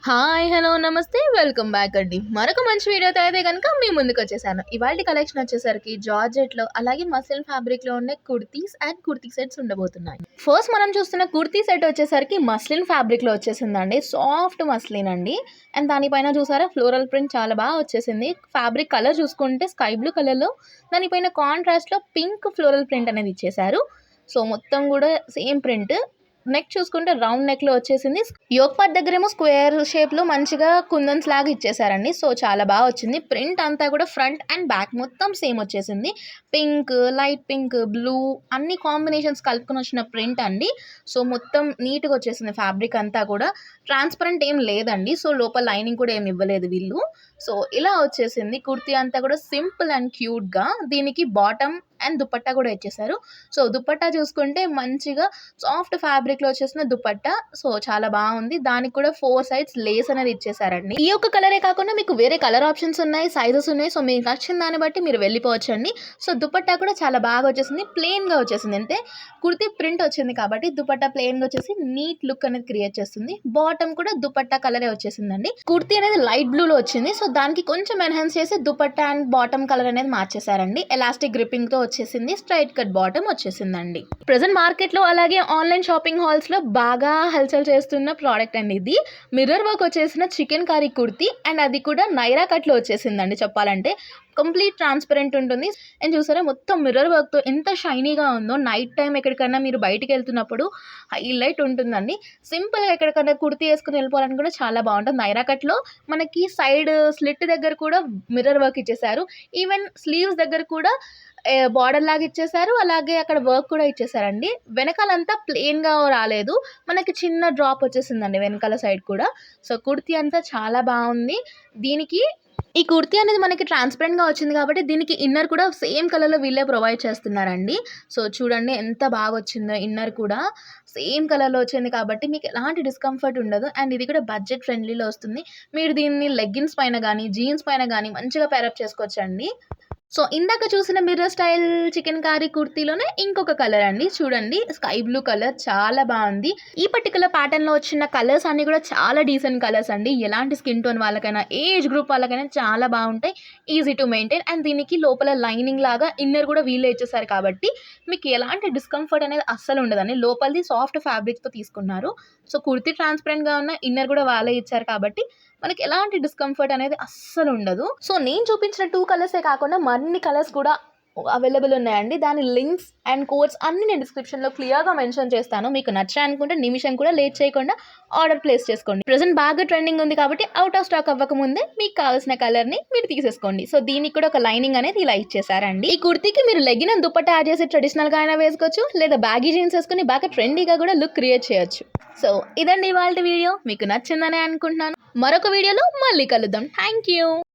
Hi! Hello! నమస్తే. Welcome back అండి. మరొక మంచి వీడియోతో అయితే గనుక మీ ముందుకొచ్చేసాను. ఇవాల్టి కలెక్షన్ వచ్చేసరికి జార్జెట్‌లో అలాగే మస్లిన్ ఫ్యాబ్రిక్‌లో ఉండే కుర్తీస్ అండ్ కుర్తీ సెట్స్ ఉండబోతున్నాయి. ఫస్ట్ మనం చూస్తున్న కుర్తీ సెట్ వచ్చేసరికి మస్లిన్ ఫ్యాబ్రిక్‌లో వచ్చేసిందండి. సాఫ్ట్ మస్లిన్ అండి. అండ్ దానిపైన చూసారా ఫ్లోరల్ ప్రింట్ చాలా బాగా వచ్చేసింది. ఫ్యాబ్రిక్ కలర్ చూసుకుంటే స్కై బ్లూ కలర్‌లో దానిపైన కాంట్రాస్ట్‌లో పింక్ ఫ్లోరల్ ప్రింట్ అనేది ఇచ్చేశారు. సో, మొత్తం గూడా సేమ్ ప్రింట్. నెక్ చూసుకుంటే రౌండ్ నెక్‌లో వచ్చేసింది. యోక్ పార్ట్ దగ్గరేమో స్క్వేర్ షేప్‌లో మంచిగా కుందన్స్ లాగా ఇచ్చేసారండి. సో, చాలా బా వచ్చింది. ప్రింట్ అంతా కూడా ఫ్రంట్ అండ్ బ్యాక్ మొత్తం సేమ్ వచ్చేసింది. పింక్, లైట్ పింక్, బ్లూ అన్ని కాంబినేషన్స్ కలుపుకొని వచ్చిన ప్రింట్ అండి. సో, మొత్తం నీట్‌గా వచ్చేసింది ఫ్యాబ్రిక్ అంతా కూడా. ట్రాన్స్‌పరెంట్ ఏం లేదండి. సో, లోపల లైనింగ్ కూడా ఏమి ఇవ్వలేదు వీళ్ళు. సో, ఇలా వచ్చేసింది. కుర్తీ అంతా కూడా సింపుల్ అండ్ క్యూట్‌గా. దీనికి బాటమ్ అండ్ దుపట్టా కూడా ఇచ్చేసారు. సో, దుపట్టా చూసుకుంటే మంచిగా సాఫ్ట్ ఫ్యాబ్రిక్‌లో వచ్చేసిన దుపట్టా. సో, చాలా బావుంది. దానికి కూడా 4 సైడ్స్ లేస్ అనేది ఇచ్చేసారండి. ఈ ఒక్క కలరే కాకుండా మీకు వేరే కలర్ ఆప్షన్స్ ఉన్నాయి, సైజెస్ ఉన్నాయి. సో, మీకు నచ్చిన దాన్ని బట్టి మీరు వెళ్ళిపోవచ్చండి. సో, దుపట్టా కూడా చాలా బాగా వచ్చేసింది. ప్లెయిన్‌గా వచ్చేసింది. అంటే కుర్తీ ప్రింట్ వచ్చింది కాబట్టి దుపట్టా ప్లెయిన్‌గా వచ్చేసి నీట్ లుక్ అనేది క్రియేట్ చేస్తుంది. బాటమ్ కూడా దుపట్టా కలరే వచ్చేసిందండి. కుర్తీ అనేది లైట్ బ్లూలో వచ్చింది. సో, దానికి కొంచెం ఎన్హాన్స్ చేసి దుపట్టా అండ్ బాటమ్ కలర్ అనేది మార్చేసారండి. ఎలాస్టిక్ గ్రిప్పింగ్‌తో వచ్చేసింది. స్ట్రైట్ కట్ బాటమ్ వచ్చేసిందండి. ప్రెజెంట్ మార్కెట్‌లో అలాగే ఆన్‌లైన్ షాపింగ్ హాల్స్‌లో బాగా హల్చల్ చేస్తున్న ప్రోడక్ట్ అండి ఇది. మిర్రర్ వర్క్ వచ్చేసిన చికెన్ కర్రీ కుర్తీ అండ్ అది కూడా నైరా కట్‌లో వచ్చేసిందండి చెప్పాలంటే. కంప్లీట్ ట్రాన్స్పరెంట్ ఉంటుంది. అండ్ చూసారా మొత్తం మిర్రర్ వర్క్‌తో ఎంత షైనీగా ఉందో నైట్ టైమ్ ఎక్కడికన్నా మీరు బయటికెళ్తున్నప్పుడు హైలైట్ ఉంటుందండి. సింపుల్‌గా ఎక్కడికన్నా కుర్తీ యేసుకొని వెళ్ళిపోవాలని కూడా చాలా బావుంటుంది. నైరా కట్‌లో మనకి సైడ్ స్లిట్ దగ్గర కూడా మిర్రర్ వర్క్ ఇచ్చేసారు. ఈవెన్ స్లీవ్స్ దగ్గర కూడా బార్డర్ లాగా ఇచ్చేసారు. అలాగే అక్కడ వర్క్ కూడా ఇచ్చేసారండి. వెనకాలంతా ప్లెయిన్‌గా రాలేదు. మనకి చిన్న డ్రాప్ వచ్చేసిందండి వెనకాల సైడ్ కూడా. సో, కుర్తీ అంతా చాలా బావుంది. దీనికి ఈ కుర్తీ అనేది మనకి ట్రాన్స్‌పరెంట్‌గా వచ్చింది కాబట్టి దీనికి ఇన్నర్ కూడా సేమ్ కలర్‌లో వీళ్ళే ప్రొవైడ్ చేస్తున్నారండి. సో, చూడండి ఎంత బాగొచ్చిందో ఇన్నర్ కూడా. సేమ్ కలర్‌లో వచ్చింది కాబట్టి మీకు ఎలాంటి డిస్కంఫర్ట్ ఉండదు. అండ్ ఇది కూడా బడ్జెట్ ఫ్రెండ్లీలో వస్తుంది. మీరు దీన్ని లెగ్గిన్స్ పైన గానీ, జీన్స్ పైన గానీ మంచిగా పెయిరప్ చేసుకోవచ్చండి. సో, ఇందాక చూసిన మిర్రర్ స్టైల్ చికెన్ కర్రీ కుర్తీలోనే ఇంకొక కలర్ అండి. చూడండి స్కై బ్లూ కలర్ చాలా బావుంది. ఈ పర్టిక్యులర్ ప్యాటర్న్‌లో వచ్చిన కలర్స్ అన్నీ కూడా చాలా డీసెంట్ కలర్స్ అండి. ఎలాంటి స్కిన్ టోన్ వాళ్ళకైనా, ఏజ్ గ్రూప్ వాళ్ళకైనా చాలా బావుంటాయి. ఈజీ టు మెయింటైన్ అండ్ దీనికి లోపల లైనింగ్ లాగా ఇన్నర్ కూడా వీళ్ళే ఇచ్చేసారు కాబట్టి మీకు ఎలాంటి డిస్కంఫర్ట్ అనేది అస్సలు ఉండదండి. లోపలిది సాఫ్ట్ ఫ్యాబ్రిక్‌తో తీసుకున్నారు. సో, కుర్తీ ట్రాన్స్‌పరెంట్‌గా ఉన్న ఇన్నర్ కూడా వాళ్ళే ఇచ్చారు కాబట్టి మనకి ఎలాంటి డిస్కంఫర్ట్ అనేది అస్సలు ఉండదు. సో, నేను చూపించిన 2 కలర్సే కాకుండా మరిన్ని కలర్స్ కూడా అవైలబుల్ ఉన్నాయండి. దాని లింక్స్ అండ్ కోడ్స్ అన్నీ నేను డిస్క్రిప్షన్‌లో క్లియర్‌గా మెన్షన్ చేస్తాను. మీకు నచ్చాయనుకుంటే నిమిషం కూడా లేట్ చేయకుండా ఆర్డర్ ప్లేస్ చేసుకోండి. ప్రెజెంట్ బాగా ట్రెండింగ్ ఉంది కాబట్టి ఔట్ ఆఫ్ స్టాక్ అవ్వకముందే మీకు కావాల్సిన కలర్‌ని మీరు తీసేసుకోండి. సో, దీనికి కూడా ఒక లైనింగ్ అనేది ఇలా ఇచ్చేసారండి. ఈ కుర్తీకి మీరు లెగిన్ అండ్ దుపట్టా యాడ్ చేసి ట్రెడిషనల్‌గా అయినా వేసుకోవచ్చు. లేదా బ్యాగీ జీన్స్ వేసుకొని బాగా ట్రెండీగా కూడా లుక్ క్రియేట్ చేయొచ్చు. సో, ఇదండి ఇవాల్టి వీడియో. మీకు నచ్చిందనే అనుకుంటున్నాను. మరొక వీడియోలో మళ్ళీ కలుద్దాం. Thank you.